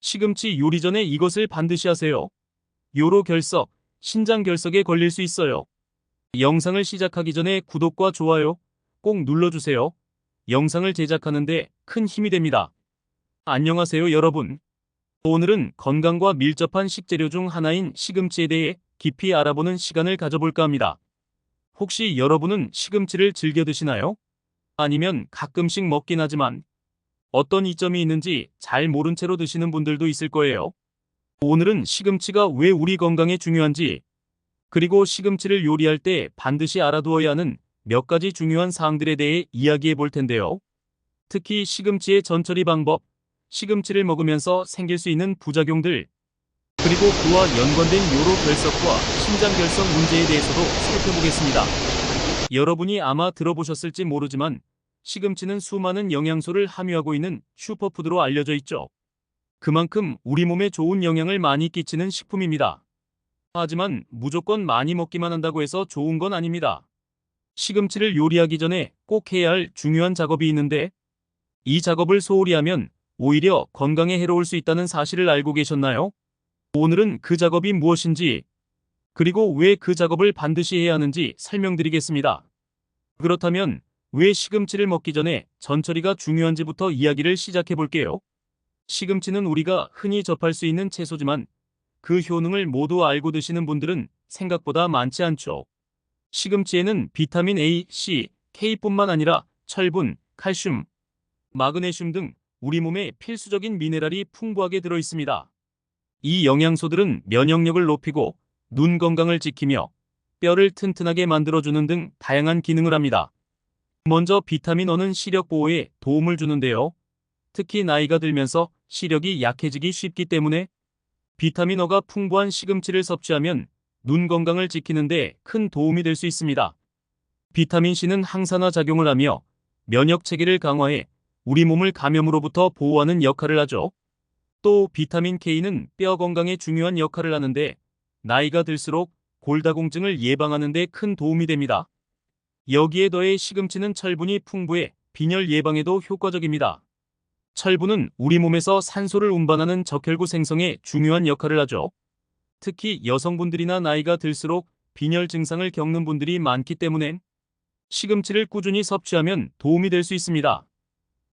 시금치 요리 전에 이것을 반드시 하세요. 요로 결석, 신장 결석에 걸릴 수 있어요. 영상을 시작하기 전에 구독과 좋아요 꼭 눌러주세요. 영상을 제작하는데 큰 힘이 됩니다. 안녕하세요 여러분. 오늘은 건강과 밀접한 식재료 중 하나인 시금치에 대해 깊이 알아보는 시간을 가져볼까 합니다. 혹시 여러분은 시금치를 즐겨 드시나요? 아니면 가끔씩 먹긴 하지만 어떤 이점이 있는지 잘 모른 채로 드시는 분들도 있을 거예요. 오늘은 시금치가 왜 우리 건강에 중요한지, 그리고 시금치를 요리할 때 반드시 알아두어야 하는 몇 가지 중요한 사항들에 대해 이야기해 볼 텐데요. 특히 시금치의 전처리 방법, 시금치를 먹으면서 생길 수 있는 부작용들, 그리고 그와 연관된 요로 결석과 신장 결석 문제에 대해서도 살펴보겠습니다. 여러분이 아마 들어보셨을지 모르지만 시금치는 수많은 영양소를 함유하고 있는 슈퍼푸드로 알려져 있죠. 그만큼 우리 몸에 좋은 영향을 많이 끼치는 식품입니다. 하지만 무조건 많이 먹기만 한다고 해서 좋은 건 아닙니다. 시금치를 요리하기 전에 꼭 해야 할 중요한 작업이 있는데, 이 작업을 소홀히 하면 오히려 건강에 해로울 수 있다는 사실을 알고 계셨나요? 오늘은 그 작업이 무엇인지, 그리고 왜 그 작업을 반드시 해야 하는지 설명드리겠습니다. 그렇다면 왜 시금치를 먹기 전에 전처리가 중요한지부터 이야기를 시작해 볼게요. 시금치는 우리가 흔히 접할 수 있는 채소지만 그 효능을 모두 알고 드시는 분들은 생각보다 많지 않죠. 시금치에는 비타민 A, C, K뿐만 아니라 철분, 칼슘, 마그네슘 등 우리 몸에 필수적인 미네랄이 풍부하게 들어 있습니다. 이 영양소들은 면역력을 높이고 눈 건강을 지키며 뼈를 튼튼하게 만들어주는 등 다양한 기능을 합니다. 먼저 비타민 O는 시력 보호에 도움을 주는데요. 특히 나이가 들면서 시력이 약해지기 쉽기 때문에 비타민 O가 풍부한 시금치를 섭취하면 눈 건강을 지키는 데 큰 도움이 될 수 있습니다. 비타민 C는 항산화 작용을 하며 면역 체계를 강화해 우리 몸을 감염으로부터 보호하는 역할을 하죠. 또 비타민 K는 뼈 건강에 중요한 역할을 하는데 나이가 들수록 골다공증을 예방하는 데 큰 도움이 됩니다. 여기에 더해 시금치는 철분이 풍부해 빈혈 예방에도 효과적입니다. 철분은 우리 몸에서 산소를 운반하는 적혈구 생성에 중요한 역할을 하죠. 특히 여성분들이나 나이가 들수록 빈혈 증상을 겪는 분들이 많기 때문에 시금치를 꾸준히 섭취하면 도움이 될 수 있습니다.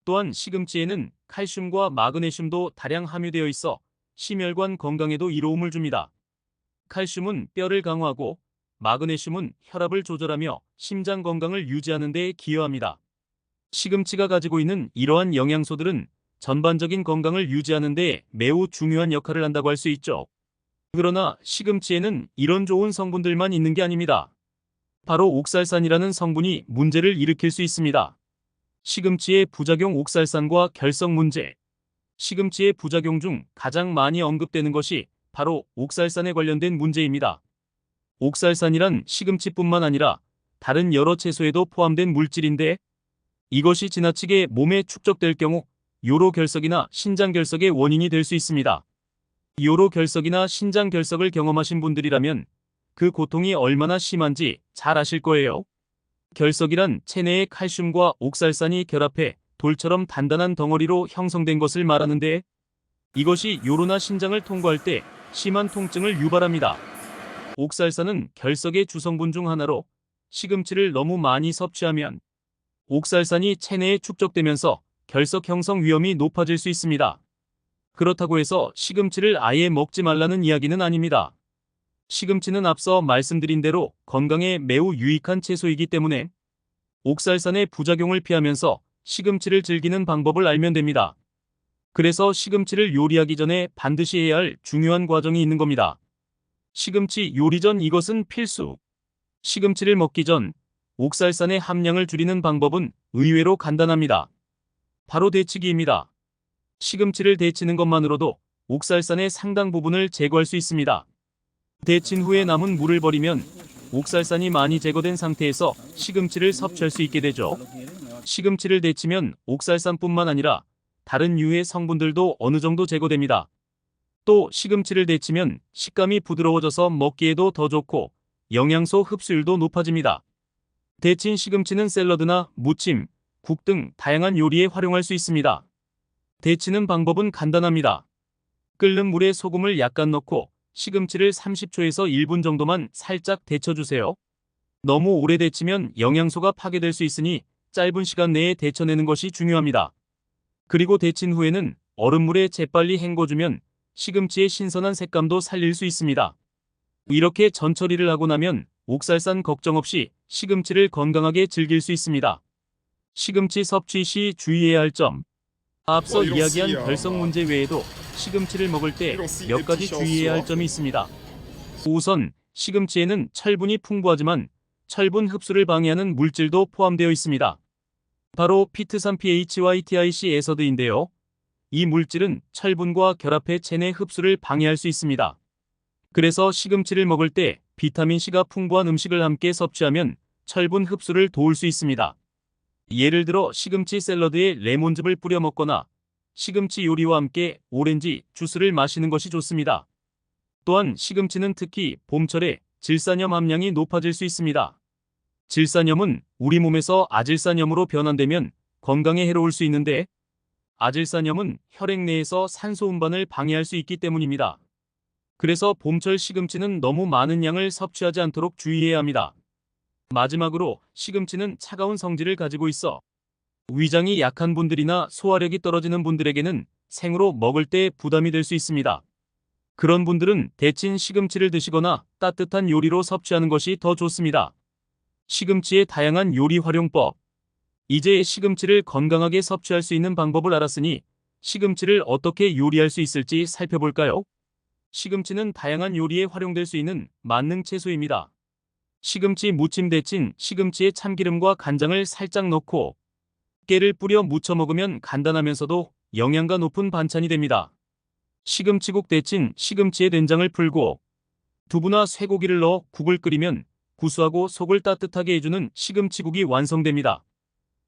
또한 시금치에는 칼슘과 마그네슘도 다량 함유되어 있어 심혈관 건강에도 이로움을 줍니다. 칼슘은 뼈를 강화하고 마그네슘은 혈압을 조절하며 심장 건강을 유지하는 데 기여합니다. 시금치가 가지고 있는 이러한 영양소들은 전반적인 건강을 유지하는 데 매우 중요한 역할을 한다고 할 수 있죠. 그러나 시금치에는 이런 좋은 성분들만 있는 게 아닙니다. 바로 옥살산이라는 성분이 문제를 일으킬 수 있습니다. 시금치의 부작용 옥살산과 결석 문제. 시금치의 부작용 중 가장 많이 언급되는 것이 바로 옥살산에 관련된 문제입니다. 옥살산이란 시금치뿐만 아니라 다른 여러 채소에도 포함된 물질인데, 이것이 지나치게 몸에 축적될 경우 요로 결석이나 신장 결석의 원인이 될 수 있습니다. 요로 결석이나 신장 결석을 경험하신 분들이라면 그 고통이 얼마나 심한지 잘 아실 거예요. 결석이란 체내의 칼슘과 옥살산이 결합해 돌처럼 단단한 덩어리로 형성된 것을 말하는데, 이것이 요로나 신장을 통과할 때 심한 통증을 유발합니다. 옥살산은 결석의 주성분 중 하나로 시금치를 너무 많이 섭취하면 옥살산이 체내에 축적되면서 결석 형성 위험이 높아질 수 있습니다. 그렇다고 해서 시금치를 아예 먹지 말라는 이야기는 아닙니다. 시금치는 앞서 말씀드린 대로 건강에 매우 유익한 채소이기 때문에 옥살산의 부작용을 피하면서 시금치를 즐기는 방법을 알면 됩니다. 그래서 시금치를 요리하기 전에 반드시 해야 할 중요한 과정이 있는 겁니다. 시금치 요리 전 이것은 필수. 시금치를 먹기 전 옥살산의 함량을 줄이는 방법은 의외로 간단합니다. 바로 데치기입니다. 시금치를 데치는 것만으로도 옥살산의 상당 부분을 제거할 수 있습니다. 데친 후에 남은 물을 버리면 옥살산이 많이 제거된 상태에서 시금치를 섭취할 수 있게 되죠. 시금치를 데치면 옥살산뿐만 아니라 다른 유해 성분들도 어느 정도 제거됩니다. 또 시금치를 데치면 식감이 부드러워져서 먹기에도 더 좋고 영양소 흡수율도 높아집니다. 데친 시금치는 샐러드나 무침, 국 등 다양한 요리에 활용할 수 있습니다. 데치는 방법은 간단합니다. 끓는 물에 소금을 약간 넣고 시금치를 30초에서 1분 정도만 살짝 데쳐주세요. 너무 오래 데치면 영양소가 파괴될 수 있으니 짧은 시간 내에 데쳐내는 것이 중요합니다. 그리고 데친 후에는 얼음물에 재빨리 헹궈주면 시금치의 신선한 색감도 살릴 수 있습니다. 이렇게 전처리를 하고 나면 옥살산 걱정 없이 시금치를 건강하게 즐길 수 있습니다. 시금치 섭취 시 주의해야 할 점. 앞서 이야기한 결석 문제 외에도 시금치를 먹을 때 몇 가지 주의해야 할 점이 있습니다. 우선 시금치에는 철분이 풍부하지만 철분 흡수를 방해하는 물질도 포함되어 있습니다. 바로 피트산 PHYTIC 에서드인데요. 이 물질은 철분과 결합해 체내 흡수를 방해할 수 있습니다. 그래서 시금치를 먹을 때 비타민C가 풍부한 음식을 함께 섭취하면 철분 흡수를 도울 수 있습니다. 예를 들어 시금치 샐러드에 레몬즙을 뿌려 먹거나 시금치 요리와 함께 오렌지 주스를 마시는 것이 좋습니다. 또한 시금치는 특히 봄철에 질산염 함량이 높아질 수 있습니다. 질산염은 우리 몸에서 아질산염으로 변환되면 건강에 해로울 수 있는데 아질산염은 혈액 내에서 산소 운반을 방해할 수 있기 때문입니다. 그래서 봄철 시금치는 너무 많은 양을 섭취하지 않도록 주의해야 합니다. 마지막으로 시금치는 차가운 성질을 가지고 있어 위장이 약한 분들이나 소화력이 떨어지는 분들에게는 생으로 먹을 때 부담이 될 수 있습니다. 그런 분들은 데친 시금치를 드시거나 따뜻한 요리로 섭취하는 것이 더 좋습니다. 시금치의 다양한 요리 활용법. 이제 시금치를 건강하게 섭취할 수 있는 방법을 알았으니 시금치를 어떻게 요리할 수 있을지 살펴볼까요? 시금치는 다양한 요리에 활용될 수 있는 만능 채소입니다. 시금치 무침 데친 시금치에 참기름과 간장을 살짝 넣고 깨를 뿌려 무쳐 먹으면 간단하면서도 영양가 높은 반찬이 됩니다. 시금치국 데친 시금치에 된장을 풀고 두부나 쇠고기를 넣어 국을 끓이면 구수하고 속을 따뜻하게 해주는 시금치국이 완성됩니다.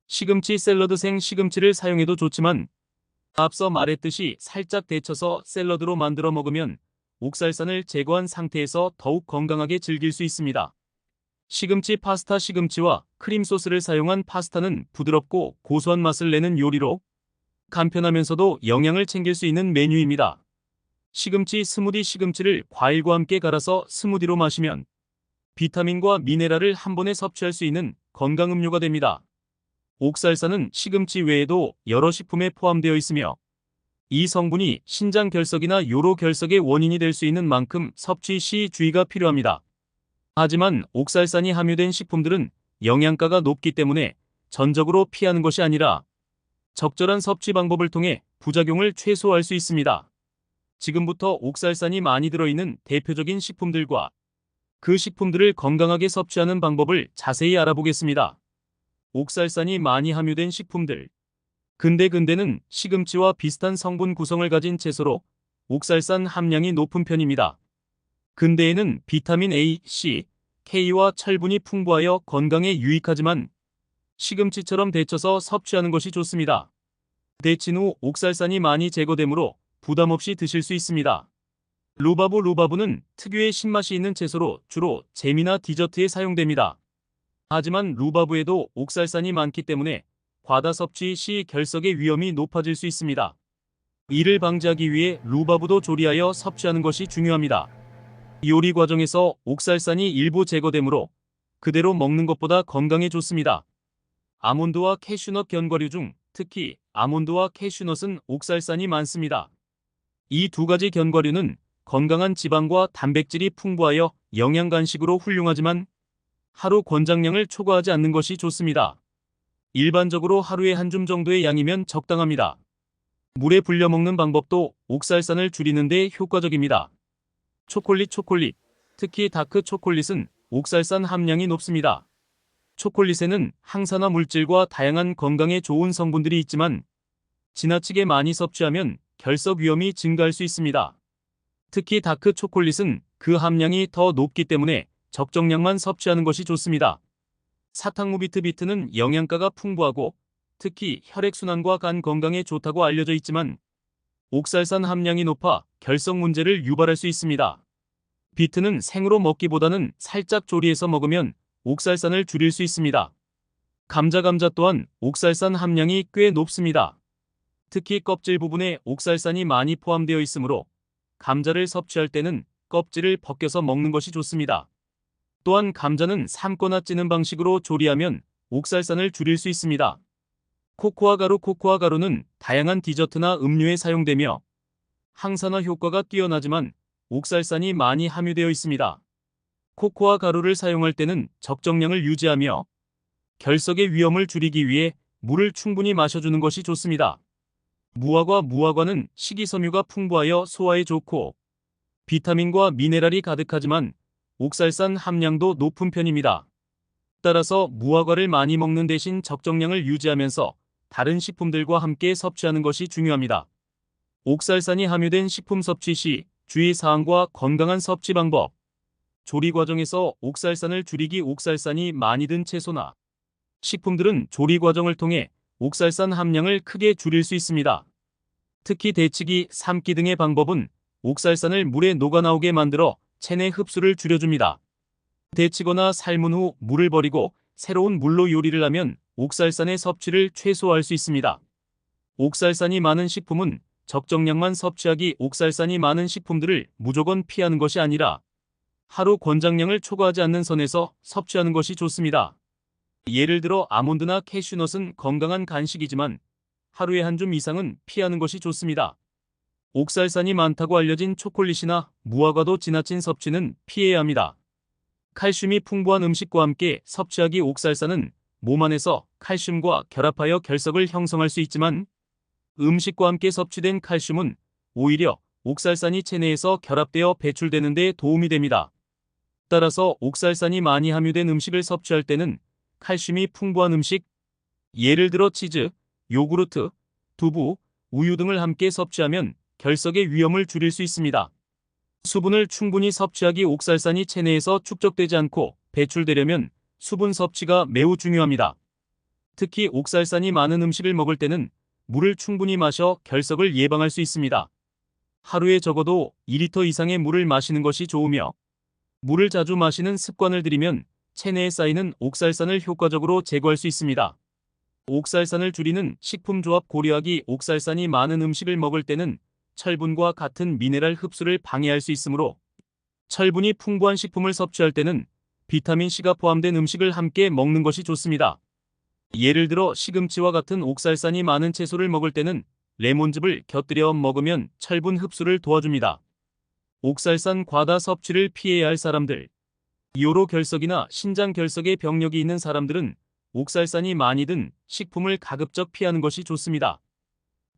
시금치 샐러드 생 시금치를 사용해도 좋지만 앞서 말했듯이 살짝 데쳐서 샐러드로 만들어 먹으면 옥살산을 제거한 상태에서 더욱 건강하게 즐길 수 있습니다. 시금치 파스타. 시금치와 크림 소스를 사용한 파스타는 부드럽고 고소한 맛을 내는 요리로 간편하면서도 영양을 챙길 수 있는 메뉴입니다. 시금치 스무디. 시금치를 과일과 함께 갈아서 스무디로 마시면 비타민과 미네랄을 한 번에 섭취할 수 있는 건강음료가 됩니다. 옥살산은 시금치 외에도 여러 식품에 포함되어 있으며 이 성분이 신장 결석이나 요로 결석의 원인이 될 수 있는 만큼 섭취 시 주의가 필요합니다. 하지만 옥살산이 함유된 식품들은 영양가가 높기 때문에 전적으로 피하는 것이 아니라 적절한 섭취 방법을 통해 부작용을 최소화할 수 있습니다. 지금부터 옥살산이 많이 들어있는 대표적인 식품들과 그 식품들을 건강하게 섭취하는 방법을 자세히 알아보겠습니다. 옥살산이 많이 함유된 식품들. 근대는 시금치와 비슷한 성분 구성을 가진 채소로 옥살산 함량이 높은 편입니다. 근대에는 비타민 A, C, K와 철분이 풍부하여 건강에 유익하지만 시금치처럼 데쳐서 섭취하는 것이 좋습니다. 데친 후 옥살산이 많이 제거되므로 부담 없이 드실 수 있습니다. 루바브. 루바브는 특유의 신맛이 있는 채소로 주로 잼이나 디저트에 사용됩니다. 하지만 루바브에도 옥살산이 많기 때문에 과다 섭취 시 결석의 위험이 높아질 수 있습니다. 이를 방지하기 위해 루바브도 조리하여 섭취하는 것이 중요합니다. 요리 과정에서 옥살산이 일부 제거되므로 그대로 먹는 것보다 건강에 좋습니다. 아몬드와 캐슈넛 견과류 중 특히 아몬드와 캐슈넛은 옥살산이 많습니다. 이 두 가지 견과류는 건강한 지방과 단백질이 풍부하여 영양 간식으로 훌륭하지만 하루 권장량을 초과하지 않는 것이 좋습니다. 일반적으로 하루에 한 줌 정도의 양이면 적당합니다. 물에 불려 먹는 방법도 옥살산을 줄이는 데 효과적입니다. 초콜릿. 특히 다크 초콜릿은 옥살산 함량이 높습니다. 초콜릿에는 항산화 물질과 다양한 건강에 좋은 성분들이 있지만 지나치게 많이 섭취하면 결석 위험이 증가할 수 있습니다. 특히 다크 초콜릿은 그 함량이 더 높기 때문에 적정량만 섭취하는 것이 좋습니다. 사탕무. 비트는 영양가가 풍부하고 특히 혈액순환과 간 건강에 좋다고 알려져 있지만 옥살산 함량이 높아 결석 문제를 유발할 수 있습니다. 비트는 생으로 먹기보다는 살짝 조리해서 먹으면 옥살산을 줄일 수 있습니다. 감자 또한 옥살산 함량이 꽤 높습니다. 특히 껍질 부분에 옥살산이 많이 포함되어 있으므로 감자를 섭취할 때는 껍질을 벗겨서 먹는 것이 좋습니다. 또한 감자는 삶거나 찌는 방식으로 조리하면 옥살산을 줄일 수 있습니다. 코코아 가루는 다양한 디저트나 음료에 사용되며 항산화 효과가 뛰어나지만 옥살산이 많이 함유되어 있습니다. 코코아 가루를 사용할 때는 적정량을 유지하며 결석의 위험을 줄이기 위해 물을 충분히 마셔주는 것이 좋습니다. 무화과는 식이섬유가 풍부하여 소화에 좋고 비타민과 미네랄이 가득하지만 옥살산 함량도 높은 편입니다. 따라서 무화과를 많이 먹는 대신 적정량을 유지하면서 다른 식품들과 함께 섭취하는 것이 중요합니다. 옥살산이 함유된 식품 섭취 시 주의사항과 건강한 섭취 방법. 조리 과정에서 옥살산을 줄이기. 옥살산이 많이 든 채소나 식품들은 조리 과정을 통해 옥살산 함량을 크게 줄일 수 있습니다. 특히 데치기, 삶기 등의 방법은 옥살산을 물에 녹아나오게 만들어 체내 흡수를 줄여줍니다. 데치거나 삶은 후 물을 버리고 새로운 물로 요리를 하면 옥살산의 섭취를 최소화할 수 있습니다. 옥살산이 많은 식품은 적정량만 섭취하기. 옥살산이 많은 식품들을 무조건 피하는 것이 아니라 하루 권장량을 초과하지 않는 선에서 섭취하는 것이 좋습니다. 예를 들어 아몬드나 캐슈넛은 건강한 간식이지만 하루에 한 줌 이상은 피하는 것이 좋습니다. 옥살산이 많다고 알려진 초콜릿이나 무화과도 지나친 섭취는 피해야 합니다. 칼슘이 풍부한 음식과 함께 섭취하기. 옥살산은 몸 안에서 칼슘과 결합하여 결석을 형성할 수 있지만 음식과 함께 섭취된 칼슘은 오히려 옥살산이 체내에서 결합되어 배출되는 데 도움이 됩니다. 따라서 옥살산이 많이 함유된 음식을 섭취할 때는 칼슘이 풍부한 음식, 예를 들어 치즈, 요구르트, 두부, 우유 등을 함께 섭취하면 결석의 위험을 줄일 수 있습니다. 수분을 충분히 섭취하기. 옥살산이 체내에서 축적되지 않고 배출되려면 수분 섭취가 매우 중요합니다. 특히 옥살산이 많은 음식을 먹을 때는 물을 충분히 마셔 결석을 예방할 수 있습니다. 하루에 적어도 2리터 이상의 물을 마시는 것이 좋으며 물을 자주 마시는 습관을 들이면 체내에 쌓이는 옥살산을 효과적으로 제거할 수 있습니다. 옥살산을 줄이는 식품 조합 고려하기. 옥살산이 많은 음식을 먹을 때는 철분과 같은 미네랄 흡수를 방해할 수 있으므로 철분이 풍부한 식품을 섭취할 때는 비타민C가 포함된 음식을 함께 먹는 것이 좋습니다. 예를 들어 시금치와 같은 옥살산이 많은 채소를 먹을 때는 레몬즙을 곁들여 먹으면 철분 흡수를 도와줍니다. 옥살산 과다 섭취를 피해야 할 사람들. 요로 결석이나 신장 결석의 병력이 있는 사람들은 옥살산이 많이 든 식품을 가급적 피하는 것이 좋습니다.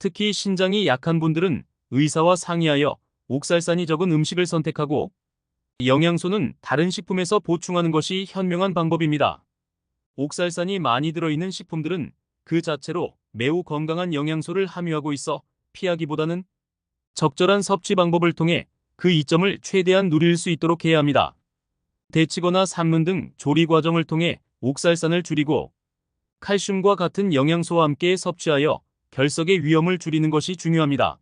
특히 신장이 약한 분들은 의사와 상의하여 옥살산이 적은 음식을 선택하고 영양소는 다른 식품에서 보충하는 것이 현명한 방법입니다. 옥살산이 많이 들어있는 식품들은 그 자체로 매우 건강한 영양소를 함유하고 있어 피하기보다는 적절한 섭취 방법을 통해 그 이점을 최대한 누릴 수 있도록 해야 합니다. 데치거나 삶는 등 조리 과정을 통해 옥살산을 줄이고 칼슘과 같은 영양소와 함께 섭취하여 결석의 위험을 줄이는 것이 중요합니다.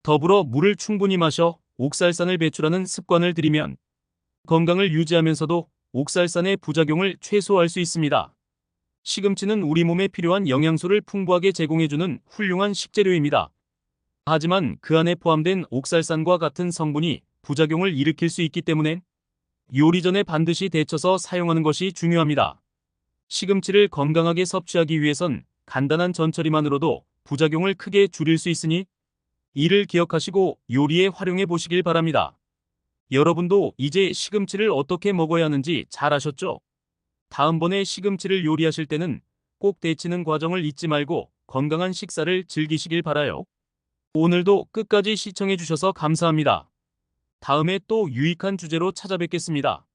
더불어 물을 충분히 마셔 옥살산을 배출하는 습관을 들이면 건강을 유지하면서도 옥살산의 부작용을 최소화할 수 있습니다. 시금치는 우리 몸에 필요한 영양소를 풍부하게 제공해주는 훌륭한 식재료입니다. 하지만 그 안에 포함된 옥살산과 같은 성분이 부작용을 일으킬 수 있기 때문에 요리 전에 반드시 데쳐서 사용하는 것이 중요합니다. 시금치를 건강하게 섭취하기 위해선 간단한 전처리만으로도 부작용을 크게 줄일 수 있으니 이를 기억하시고 요리에 활용해 보시길 바랍니다. 여러분도 이제 시금치를 어떻게 먹어야 하는지 잘 아셨죠? 다음번에 시금치를 요리하실 때는 꼭 데치는 과정을 잊지 말고 건강한 식사를 즐기시길 바라요. 오늘도 끝까지 시청해 주셔서 감사합니다. 다음에 또 유익한 주제로 찾아뵙겠습니다.